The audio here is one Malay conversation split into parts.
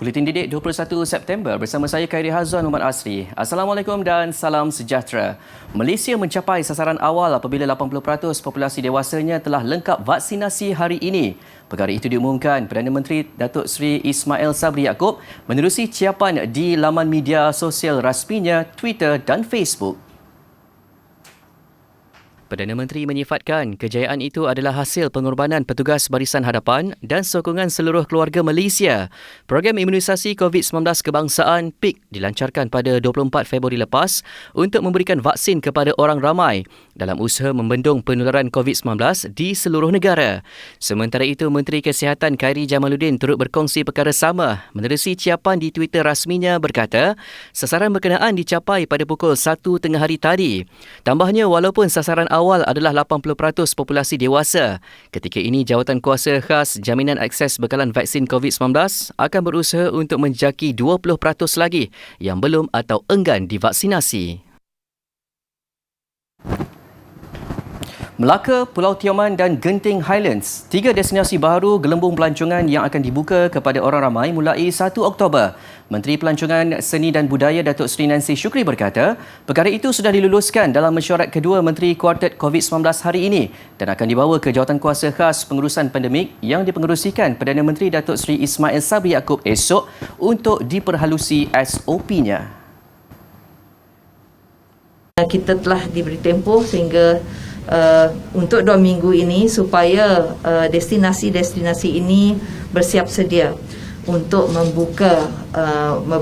Buletin Didik 21 September bersama saya Khairi Hazwan Muhammad Asri. Assalamualaikum dan salam sejahtera. Malaysia mencapai sasaran awal apabila 80% populasi dewasanya telah lengkap vaksinasi hari ini. Perkara itu diumumkan Perdana Menteri Datuk Seri Ismail Sabri Yaakob menerusi ciapan di laman media sosial rasminya Twitter dan Facebook. Perdana Menteri menyifatkan kejayaan itu adalah hasil pengorbanan petugas Barisan Hadapan dan sokongan seluruh keluarga Malaysia. Program imunisasi COVID-19 kebangsaan PIK dilancarkan pada 24 Februari lepas untuk memberikan vaksin kepada orang ramai dalam usaha membendung penularan COVID-19 di seluruh negara. Sementara itu, Menteri Kesihatan Khairi Jamaluddin turut berkongsi perkara sama menerusi ciapan di Twitter rasminya berkata, sasaran berkenaan dicapai pada pukul 1 tengah hari tadi. Tambahnya, walaupun sasaran awal adalah 80% populasi dewasa, ketika ini Jawatankuasa Khas Jaminan Akses Bekalan Vaksin COVID-19 akan berusaha untuk menjaki 20% lagi yang belum atau enggan divaksinasi. Melaka, Pulau Tioman dan Genting Highlands, 3 destinasi baru gelembung pelancongan yang akan dibuka kepada orang ramai mulai 1 Oktober. Menteri Pelancongan Seni dan Budaya Datuk Seri Nancy Shukri berkata, perkara itu sudah diluluskan dalam mesyuarat kedua Menteri Kuartet COVID-19 hari ini dan akan dibawa ke Jawatankuasa Khas Pengurusan Pandemik yang dipengerusikan Perdana Menteri Datuk Seri Ismail Sabri Yaakob esok untuk diperhalusi SOP-nya. Kita telah diberi tempoh sehingga untuk 2 minggu ini supaya destinasi-destinasi ini bersiap sedia untuk membuka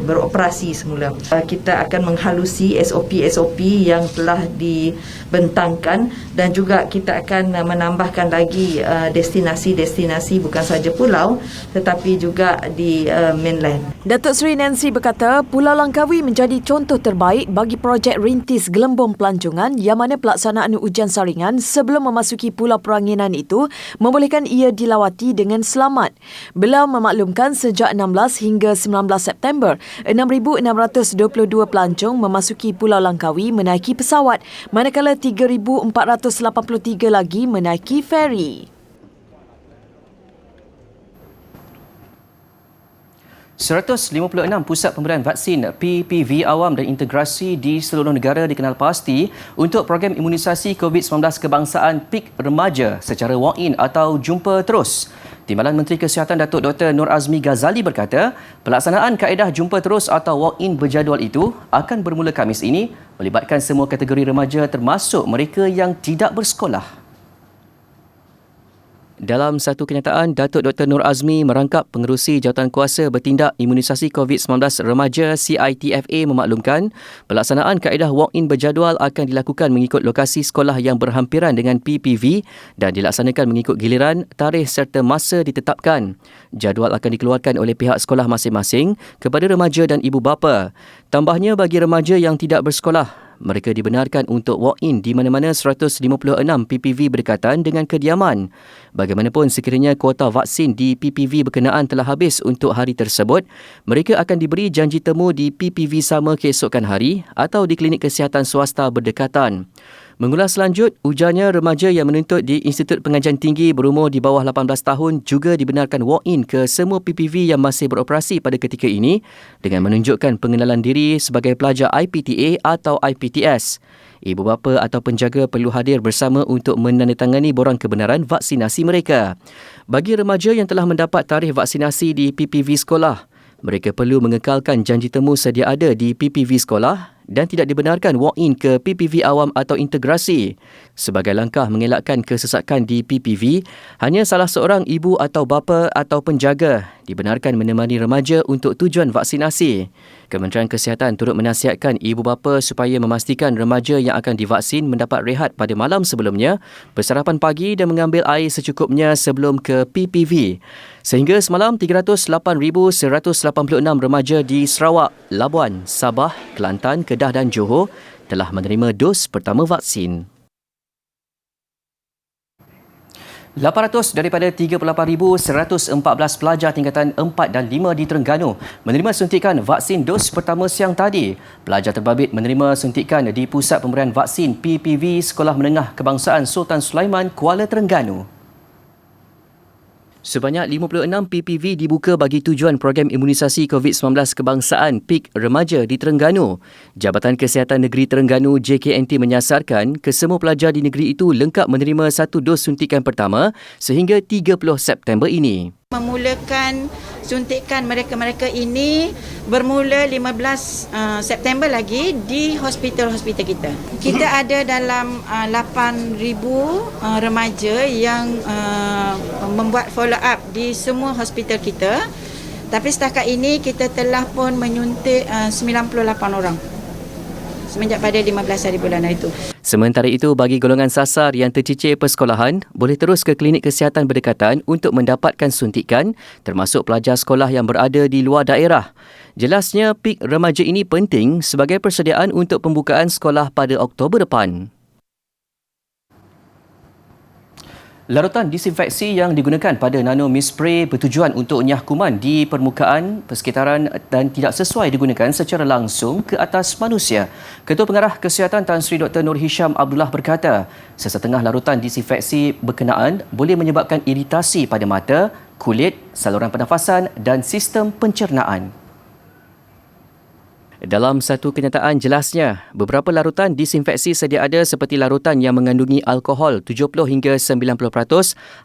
beroperasi semula. Kita akan menghalusi SOP-SOP yang telah dibentangkan dan juga kita akan menambahkan lagi destinasi-destinasi bukan sahaja pulau tetapi juga di mainland. Datuk Seri Nancy berkata Pulau Langkawi menjadi contoh terbaik bagi projek rintis gelembung pelancongan yang mana pelaksanaan ujian saringan sebelum memasuki Pulau Peranginan itu membolehkan ia dilawati dengan selamat. Beliau memaklumkan sejak 16 hingga 19 September, 6,622 pelancong memasuki Pulau Langkawi menaiki pesawat, manakala 3,483 lagi menaiki feri. 156 pusat pemberian vaksin PPV awam dan integrasi di seluruh negara dikenal pasti untuk program imunisasi COVID-19 kebangsaan PIK remaja secara walk-in atau jumpa terus. Timbalan Menteri Kesihatan Datuk Dr. Nur Azmi Ghazali berkata, pelaksanaan kaedah jumpa terus atau walk-in berjadual itu akan bermula Khamis ini melibatkan semua kategori remaja termasuk mereka yang tidak bersekolah. Dalam satu kenyataan, Datuk Dr. Nur Azmi merangkap pengerusi Jawatankuasa Bertindak Imunisasi COVID-19 Remaja CITFA memaklumkan pelaksanaan kaedah walk-in berjadual akan dilakukan mengikut lokasi sekolah yang berhampiran dengan PPV dan dilaksanakan mengikut giliran, tarikh serta masa ditetapkan. Jadual akan dikeluarkan oleh pihak sekolah masing-masing kepada remaja dan ibu bapa. Tambahnya, bagi remaja yang tidak bersekolah, mereka dibenarkan untuk walk-in di mana-mana 156 PPV berdekatan dengan kediaman. Bagaimanapun, sekiranya kuota vaksin di PPV berkenaan telah habis untuk hari tersebut, mereka akan diberi janji temu di PPV sama keesokan hari atau di klinik kesihatan swasta berdekatan. Mengulas lanjut, ujarnya remaja yang menuntut di Institut Pengajian Tinggi berumur di bawah 18 tahun juga dibenarkan walk-in ke semua PPV yang masih beroperasi pada ketika ini dengan menunjukkan pengenalan diri sebagai pelajar IPTA atau IPTS. Ibu bapa atau penjaga perlu hadir bersama untuk menandatangani borang kebenaran vaksinasi mereka. Bagi remaja yang telah mendapat tarikh vaksinasi di PPV sekolah, mereka perlu mengekalkan janji temu sedia ada di PPV sekolah dan tidak dibenarkan walk-in ke PPV awam atau integrasi. Sebagai langkah mengelakkan kesesakan di PPV, hanya salah seorang ibu atau bapa atau penjaga dibenarkan menemani remaja untuk tujuan vaksinasi. Kementerian Kesihatan turut menasihatkan ibu bapa supaya memastikan remaja yang akan divaksin mendapat rehat pada malam sebelumnya, bersarapan pagi dan mengambil air secukupnya sebelum ke PPV. Sehingga semalam, 308,186 remaja di Sarawak, Labuan, Sabah, Kelantan, Kedah dan Johor telah menerima dos pertama vaksin. 800 daripada 38,114 pelajar tingkatan 4 dan 5 di Terengganu menerima suntikan vaksin dos pertama siang tadi. Pelajar terbabit menerima suntikan di Pusat Pemberian Vaksin PPV Sekolah Menengah Kebangsaan Sultan Sulaiman, Kuala Terengganu. Sebanyak 56 PPV dibuka bagi tujuan program imunisasi COVID-19 kebangsaan PIK Remaja di Terengganu. Jabatan Kesihatan Negeri Terengganu JKNT menyasarkan kesemua pelajar di negeri itu lengkap menerima satu dos suntikan pertama sehingga 30 September ini. Memulakan suntikan mereka-mereka ini bermula 15 September lagi di hospital-hospital kita. Kita ada dalam 8,000 remaja yang membuat follow up di semua hospital kita. Tapi setakat ini kita telah pun menyuntik 98 orang semenjak pada 15 hari bulan itu. Sementara itu, bagi golongan sasar yang tercicir persekolahan, boleh terus ke klinik kesihatan berdekatan untuk mendapatkan suntikan, termasuk pelajar sekolah yang berada di luar daerah. Jelasnya, PIK Remaja ini penting sebagai persediaan untuk pembukaan sekolah pada Oktober depan. Larutan disinfeksi yang digunakan pada nano mist spray bertujuan untuk nyah kuman di permukaan persekitaran dan tidak sesuai digunakan secara langsung ke atas manusia. Ketua Pengarah Kesihatan Tan Sri Dr. Nur Hisham Abdullah berkata, sesetengah larutan disinfeksi berkenaan boleh menyebabkan iritasi pada mata, kulit, saluran pernafasan dan sistem pencernaan. Dalam satu kenyataan jelasnya, beberapa larutan disinfeksi sedia ada seperti larutan yang mengandungi alkohol 70 hingga 90%,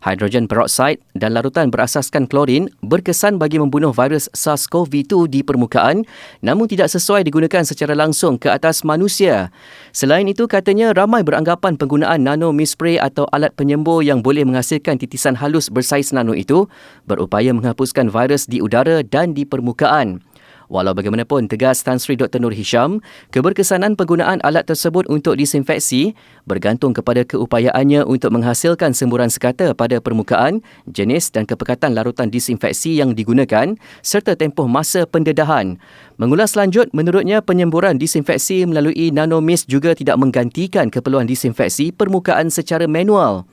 hidrogen peroksida dan larutan berasaskan klorin berkesan bagi membunuh virus SARS-CoV-2 di permukaan namun tidak sesuai digunakan secara langsung ke atas manusia. Selain itu, katanya ramai beranggapan penggunaan nano mist spray atau alat penyembur yang boleh menghasilkan titisan halus bersaiz nano itu berupaya menghapuskan virus di udara dan di permukaan. Walau bagaimanapun, tegas Tan Sri Dr. Nur Hisham, keberkesanan penggunaan alat tersebut untuk disinfeksi bergantung kepada keupayaannya untuk menghasilkan semburan sekata pada permukaan, jenis dan kepekatan larutan disinfeksi yang digunakan serta tempoh masa pendedahan. Mengulas lanjut, menurutnya penyemburan disinfeksi melalui nano mist juga tidak menggantikan keperluan disinfeksi permukaan secara manual.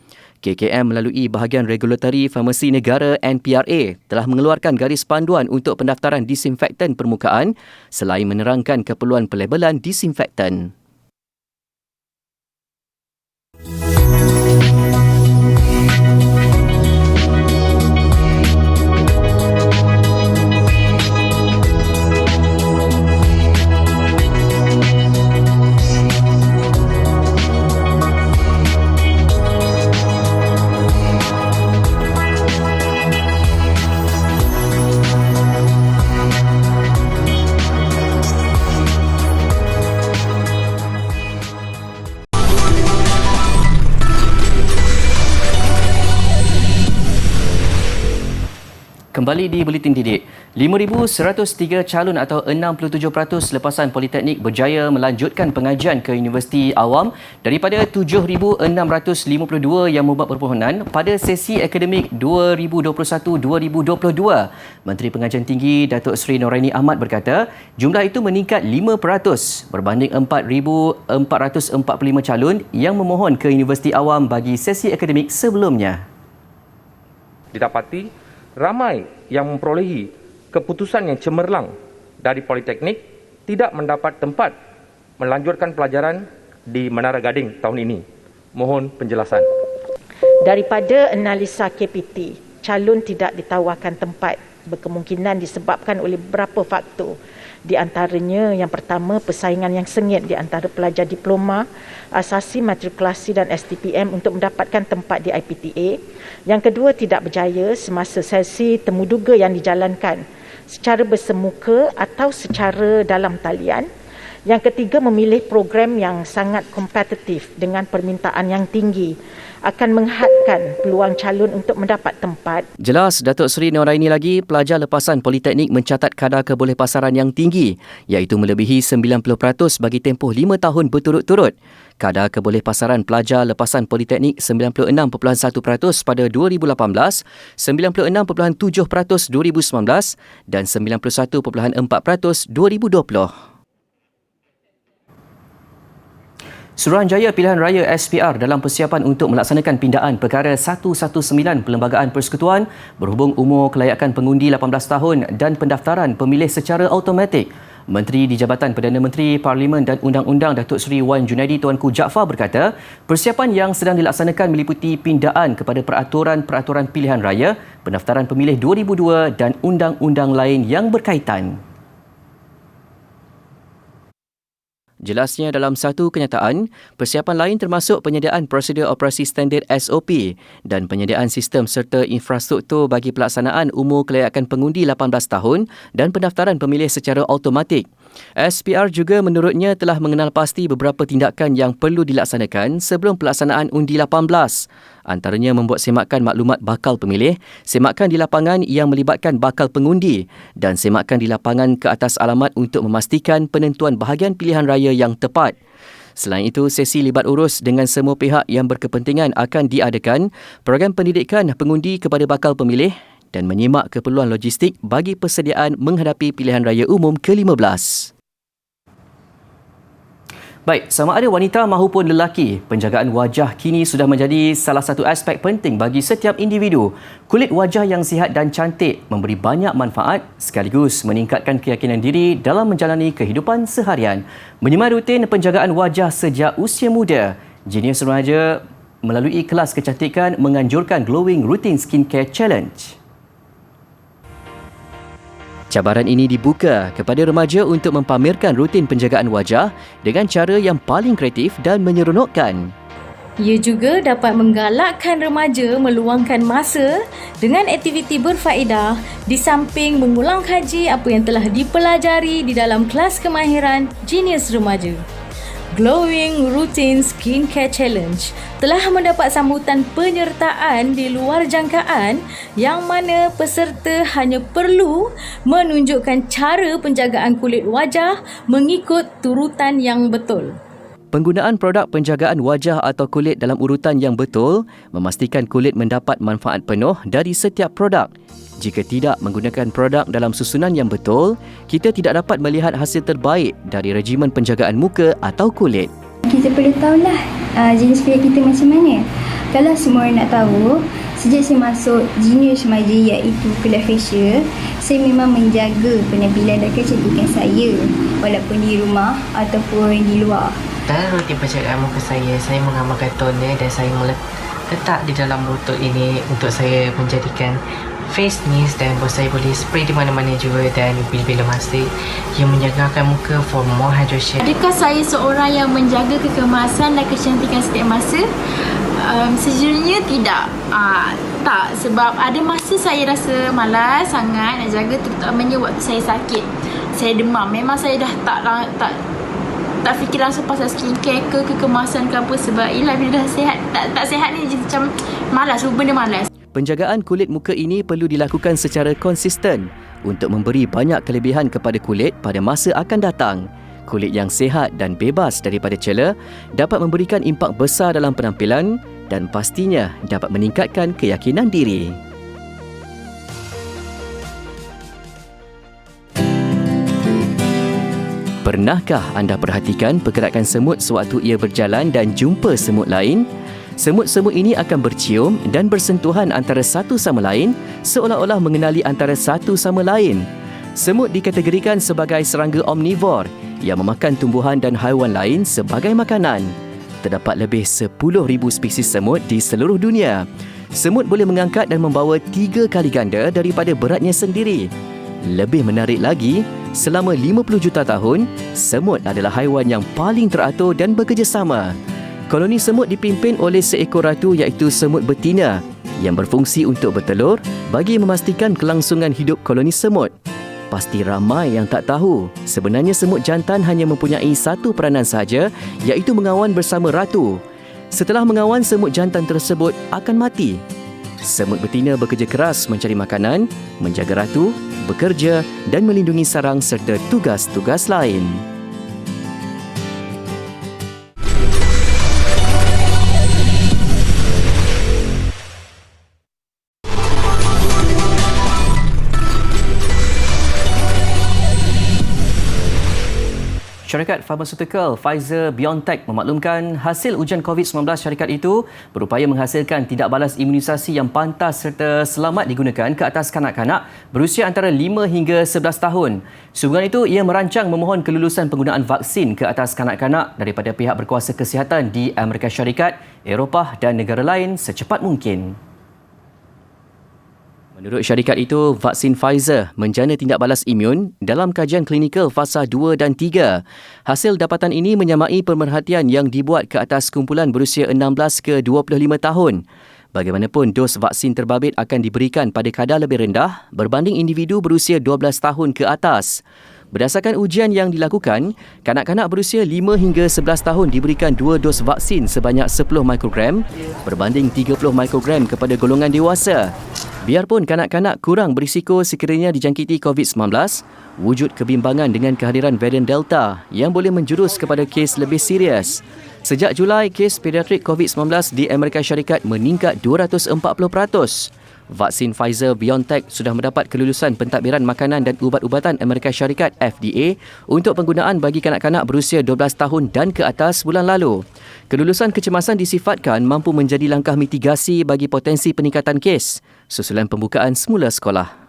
KKM melalui bahagian Regulatory Farmasi Negara NPRA telah mengeluarkan garis panduan untuk pendaftaran disinfektan permukaan selain menerangkan keperluan pelabelan disinfektan. Kembali di Buletin Didik, 5,103 calon atau 67% lepasan Politeknik berjaya melanjutkan pengajian ke Universiti Awam daripada 7,652 yang membuat permohonan pada sesi akademik 2021-2022. Menteri Pengajian Tinggi Datuk Seri Noraini Ahmad berkata, jumlah itu meningkat 5% berbanding 4,445 calon yang memohon ke Universiti Awam bagi sesi akademik sebelumnya. Didapati ramai yang memperolehi keputusan yang cemerlang dari Politeknik tidak mendapat tempat melanjutkan pelajaran di Menara Gading tahun ini. Mohon penjelasan. Daripada analisa KPT, calon tidak ditawarkan tempat berkemungkinan disebabkan oleh beberapa faktor. Di antaranya yang pertama, persaingan yang sengit di antara pelajar diploma, asasi, matrikulasi dan STPM untuk mendapatkan tempat di IPTA. Yang kedua, tidak berjaya semasa sesi temuduga yang dijalankan secara bersemuka atau secara dalam talian. Yang ketiga, memilih program yang sangat kompetitif dengan permintaan yang tinggi akan menghadkan peluang calon untuk mendapat tempat. Jelas Datuk Seri Noraini lagi, pelajar lepasan Politeknik mencatat kadar kebolehpasaran yang tinggi iaitu melebihi 90% bagi tempoh 5 tahun berturut-turut. Kadar kebolehpasaran pelajar lepasan Politeknik 96.1% pada 2018, 96.7% 2019 dan 91.4% 2020. Suruhanjaya Pilihan Raya SPR dalam persiapan untuk melaksanakan pindaan perkara 119 Perlembagaan Persekutuan berhubung umur kelayakan pengundi 18 tahun dan pendaftaran pemilih secara automatik. Menteri di Jabatan Perdana Menteri Parlimen dan Undang-Undang Datuk Seri Wan Junaidi Tuanku Jaafar berkata, persiapan yang sedang dilaksanakan meliputi pindaan kepada peraturan-peraturan pilihan raya, pendaftaran pemilih 2002 dan undang-undang lain yang berkaitan. Jelasnya dalam satu kenyataan, persiapan lain termasuk penyediaan prosedur operasi standard SOP dan penyediaan sistem serta infrastruktur bagi pelaksanaan umur kelayakan pengundi 18 tahun dan pendaftaran pemilih secara automatik. SPR juga menurutnya telah mengenal pasti beberapa tindakan yang perlu dilaksanakan sebelum pelaksanaan undi 18. Antaranya membuat semakan maklumat bakal pemilih, semakan di lapangan yang melibatkan bakal pengundi dan semakan di lapangan ke atas alamat untuk memastikan penentuan bahagian pilihan raya yang tepat. Selain itu, sesi libat urus dengan semua pihak yang berkepentingan akan diadakan, program pendidikan pengundi kepada bakal pemilih dan menyimak keperluan logistik bagi persediaan menghadapi pilihan raya umum ke-15. Baik, sama ada wanita mahupun lelaki, penjagaan wajah kini sudah menjadi salah satu aspek penting bagi setiap individu. Kulit wajah yang sihat dan cantik memberi banyak manfaat sekaligus meningkatkan keyakinan diri dalam menjalani kehidupan seharian. Menyemai rutin penjagaan wajah sejak usia muda, Genius Remaja melalui kelas kecantikan menganjurkan Glowing Routine Skincare Challenge. Cabaran ini dibuka kepada remaja untuk mempamerkan rutin penjagaan wajah dengan cara yang paling kreatif dan menyeronokkan. Ia juga dapat menggalakkan remaja meluangkan masa dengan aktiviti berfaedah di samping mengulang kaji apa yang telah dipelajari di dalam kelas kemahiran Genius Remaja. Glowing Routine Skincare Challenge telah mendapat sambutan penyertaan di luar jangkaan yang mana peserta hanya perlu menunjukkan cara penjagaan kulit wajah mengikut turutan yang betul. Penggunaan produk penjagaan wajah atau kulit dalam urutan yang betul memastikan kulit mendapat manfaat penuh dari setiap produk. Jika tidak menggunakan produk dalam susunan yang betul, kita tidak dapat melihat hasil terbaik dari regimen penjagaan muka atau kulit. Kita perlu tahulah jenis kulit kita macam mana. Kalau semua orang nak tahu, sejak saya masuk Genius Remaja iaitu kelas facial, saya memang menjaga penampilan dan kecantikan saya walaupun di rumah ataupun di luar. Dalam rutin penjagaan muka saya mengamalkan toner dan saya letak di dalam botol ini untuk saya menjadikan face mist dan saya boleh spray di mana-mana juga dan bila-bila masa yang menjagakan muka for more hydration. Adakah saya seorang yang menjaga kekemasan dan kecantikan setiap masa? Sejujurnya tidak. Tak, sebab ada masa saya rasa malas sangat nak jaga, terutamanya waktu saya sakit. Saya demam. Memang saya dah tak fikir langsung pasal skincare ke kekemasan ke apa, sebab ialah bila dah sihat, tak sihat ni macam malas, benda malas. Penjagaan kulit muka ini perlu dilakukan secara konsisten untuk memberi banyak kelebihan kepada kulit pada masa akan datang. Kulit yang sihat dan bebas daripada cela dapat memberikan impak besar dalam penampilan dan pastinya dapat meningkatkan keyakinan diri. Pernahkah anda perhatikan pergerakan semut sewaktu ia berjalan dan jumpa semut lain? Semut-semut ini akan bercium dan bersentuhan antara satu sama lain seolah-olah mengenali antara satu sama lain. Semut dikategorikan sebagai serangga omnivor yang memakan tumbuhan dan haiwan lain sebagai makanan. Terdapat lebih 10,000 spesies semut di seluruh dunia. Semut boleh mengangkat dan membawa 3 kali ganda daripada beratnya sendiri. Lebih menarik lagi, selama 50 juta tahun, semut adalah haiwan yang paling teratur dan bekerjasama. Koloni semut dipimpin oleh seekor ratu iaitu semut betina yang berfungsi untuk bertelur bagi memastikan kelangsungan hidup koloni semut. Pasti ramai yang tak tahu, sebenarnya semut jantan hanya mempunyai satu peranan sahaja iaitu mengawan bersama ratu. Setelah mengawan, semut jantan tersebut akan mati. Semut betina bekerja keras mencari makanan, menjaga ratu, bekerja dan melindungi sarang serta tugas-tugas lain. Syarikat farmaseutical Pfizer-BioNTech memaklumkan hasil ujian COVID-19 syarikat itu berupaya menghasilkan tidak balas imunisasi yang pantas serta selamat digunakan ke atas kanak-kanak berusia antara 5 hingga 11 tahun. Sehubungan itu, ia merancang memohon kelulusan penggunaan vaksin ke atas kanak-kanak daripada pihak berkuasa kesihatan di Amerika Syarikat, Eropah dan negara lain secepat mungkin. Menurut syarikat itu, vaksin Pfizer menjana tindak balas imun dalam kajian klinikal fasa 2 dan 3. Hasil dapatan ini menyamai pemerhatian yang dibuat ke atas kumpulan berusia 16 ke 25 tahun. Bagaimanapun, dos vaksin terbabit akan diberikan pada kadar lebih rendah berbanding individu berusia 12 tahun ke atas. Berdasarkan ujian yang dilakukan, kanak-kanak berusia 5 hingga 11 tahun diberikan 2 dos vaksin sebanyak 10 mikrogram berbanding 30 mikrogram kepada golongan dewasa. Biarpun kanak-kanak kurang berisiko sekiranya dijangkiti COVID-19, wujud kebimbangan dengan kehadiran varian Delta yang boleh menjurus kepada kes lebih serius. Sejak Julai, kes pediatrik COVID-19 di Amerika Syarikat meningkat 240%. Vaksin Pfizer-BioNTech sudah mendapat kelulusan pentadbiran makanan dan ubat-ubatan Amerika Syarikat FDA untuk penggunaan bagi kanak-kanak berusia 12 tahun dan ke atas bulan lalu. Kelulusan kecemasan disifatkan mampu menjadi langkah mitigasi bagi potensi peningkatan kes susulan pembukaan semula sekolah.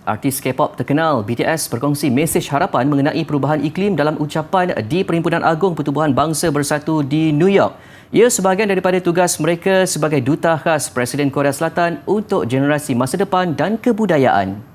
Artis K-pop terkenal BTS berkongsi mesej harapan mengenai perubahan iklim dalam ucapan di Perhimpunan Agung Pertubuhan Bangsa Bersatu di New York. Ia sebahagian daripada tugas mereka sebagai duta khas Presiden Korea Selatan untuk generasi masa depan dan kebudayaan.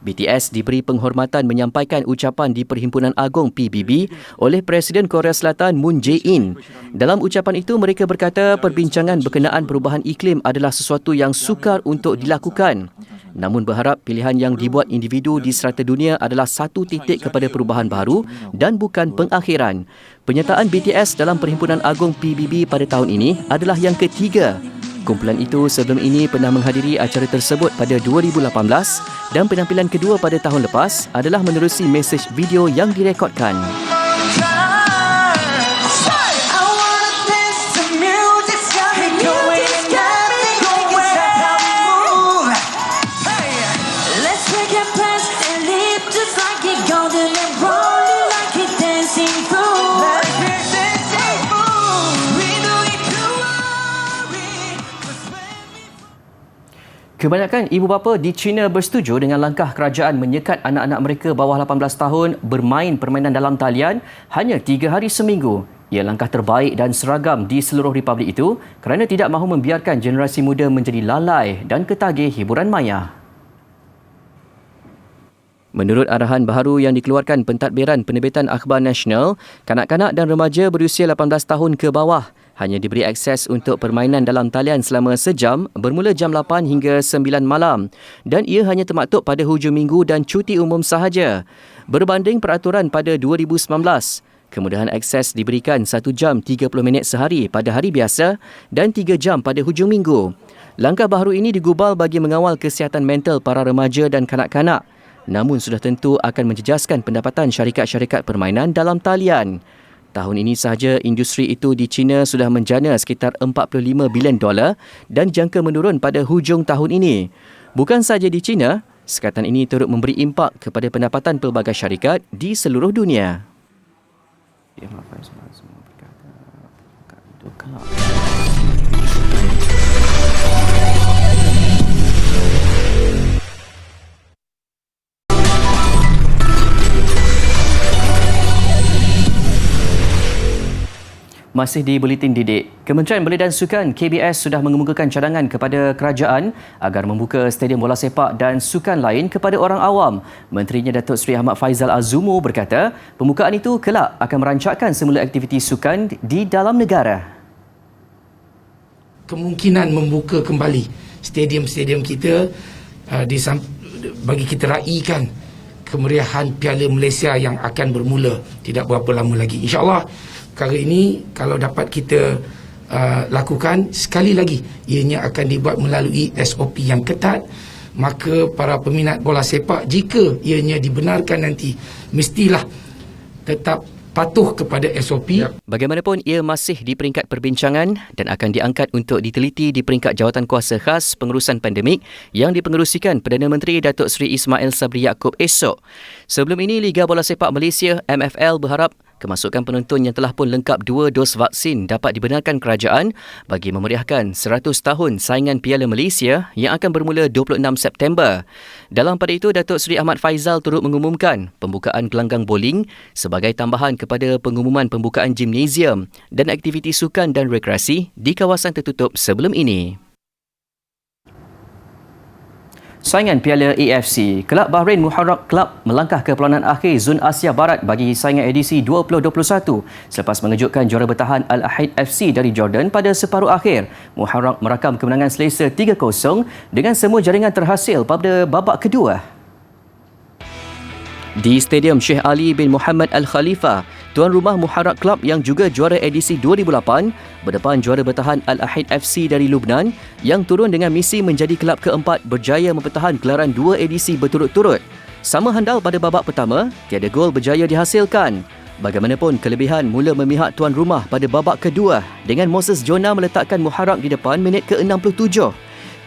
BTS diberi penghormatan menyampaikan ucapan di Perhimpunan Agung PBB oleh Presiden Korea Selatan Moon Jae-in. Dalam ucapan itu, mereka berkata perbincangan berkenaan perubahan iklim adalah sesuatu yang sukar untuk dilakukan. Namun berharap pilihan yang dibuat individu di serata dunia adalah satu titik kepada perubahan baru dan bukan pengakhiran. Penyertaan BTS dalam Perhimpunan Agung PBB pada tahun ini adalah yang ketiga. Kumpulan itu sebelum ini pernah menghadiri acara tersebut pada 2018 dan penampilan kedua pada tahun lepas adalah menerusi mesej video yang direkodkan. Kebanyakan ibu bapa di China bersetuju dengan langkah kerajaan menyekat anak-anak mereka bawah 18 tahun bermain permainan dalam talian hanya 3 hari seminggu. Ia langkah terbaik dan seragam di seluruh republik itu kerana tidak mahu membiarkan generasi muda menjadi lalai dan ketagih hiburan maya. Menurut arahan baharu yang dikeluarkan Pentadbiran Penerbitan Akhbar Nasional, kanak-kanak dan remaja berusia 18 tahun ke bawah hanya diberi akses untuk permainan dalam talian selama sejam bermula jam 8 hingga 9 malam dan ia hanya termaktub pada hujung minggu dan cuti umum sahaja. Berbanding peraturan pada 2019, kemudahan akses diberikan 1 jam 30 minit sehari pada hari biasa dan 3 jam pada hujung minggu. Langkah baharu ini digubal bagi mengawal kesihatan mental para remaja dan kanak-kanak, namun sudah tentu akan menjejaskan pendapatan syarikat-syarikat permainan dalam talian. Tahun ini sahaja, industri itu di China sudah menjana sekitar $45 bilion dan jangka menurun pada hujung tahun ini. Bukan sahaja di China, sekatan ini turut memberi impak kepada pendapatan pelbagai syarikat di seluruh dunia. Masih di Buletin Didik, Kementerian Belia dan Sukan KBS sudah mengemukakan cadangan kepada kerajaan agar membuka stadium bola sepak dan sukan lain kepada orang awam. Menterinya Datuk Seri Ahmad Faizal Azumu berkata, pembukaan itu kelak akan merancakkan semula aktiviti sukan di dalam negara. Kemungkinan membuka kembali stadium-stadium kita bagi kita raikan kemeriahan Piala Malaysia yang akan bermula tidak berapa lama lagi. InsyaAllah perkara ini kalau dapat kita lakukan, sekali lagi ianya akan dibuat melalui SOP yang ketat, maka para peminat bola sepak jika ianya dibenarkan nanti mestilah tetap patuh kepada SOP. Bagaimanapun, ia masih di peringkat perbincangan dan akan diangkat untuk diteliti di peringkat Jawatankuasa Khas Pengurusan Pandemik yang dipengerusikan Perdana Menteri Datuk Seri Ismail Sabri Yaakob esok. Sebelum ini, Liga Bola Sepak Malaysia MFL berharap kemasukan penonton yang telah pun lengkap 2 dos vaksin dapat dibenarkan kerajaan bagi memeriahkan 100 tahun saingan Piala Malaysia yang akan bermula 26 September. Dalam pada itu, Datuk Seri Ahmad Faizal turut mengumumkan pembukaan gelanggang bowling sebagai tambahan kepada pengumuman pembukaan gimnasium dan aktiviti sukan dan rekreasi di kawasan tertutup sebelum ini. Saingan Piala AFC, Kelab Bahrain Muharraq Club melangkah ke perlawanan akhir Zon Asia Barat bagi saingan edisi 2021 selepas mengejutkan juara bertahan Al-Ahid FC dari Jordan pada separuh akhir. Muharraq merakam kemenangan selesa 3-0 dengan semua jaringan terhasil pada babak kedua. Di Stadium Sheikh Ali bin Muhammad Al Khalifa, tuan rumah Muharraq Club yang juga juara edisi 2008 berdepan juara bertahan Al-Ahid FC dari Lubnan yang turun dengan misi menjadi kelab keempat berjaya mempertahan gelaran 2 edisi berturut-turut. Sama handal pada babak pertama, tiada gol berjaya dihasilkan. Bagaimanapun, kelebihan mula memihak tuan rumah pada babak kedua dengan Moses Jonah meletakkan Muharraq di depan minit ke-67.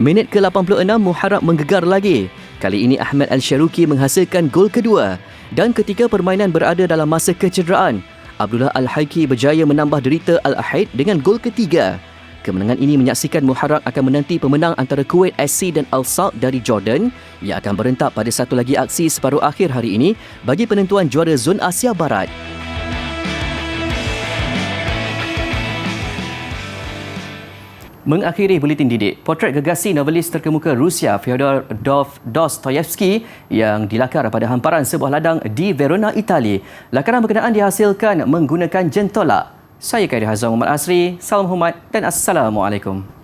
Minit ke-86, Muharraq menggegar lagi. Kali ini Ahmad Al-Sharuki menghasilkan gol kedua dan ketika permainan berada dalam masa kecederaan, Abdullah Al-Haiki berjaya menambah derita Al-Ahid dengan gol ketiga. Kemenangan ini menyaksikan Muharraq akan menanti pemenang antara Kuwait SC dan Al-Saud dari Jordan yang akan berentak pada satu lagi aksi separuh akhir hari ini bagi penentuan juara Zon Asia Barat. Mengakhiri buletin didik, potret gegasi novelis terkemuka Rusia Fyodor Dostoyevsky yang dilakar pada hamparan sebuah ladang di Verona, Itali. Lakaran berkenaan dihasilkan menggunakan jentolak. Saya Khairi Hazam Muhammad Asri. Salam hormat dan Assalamualaikum.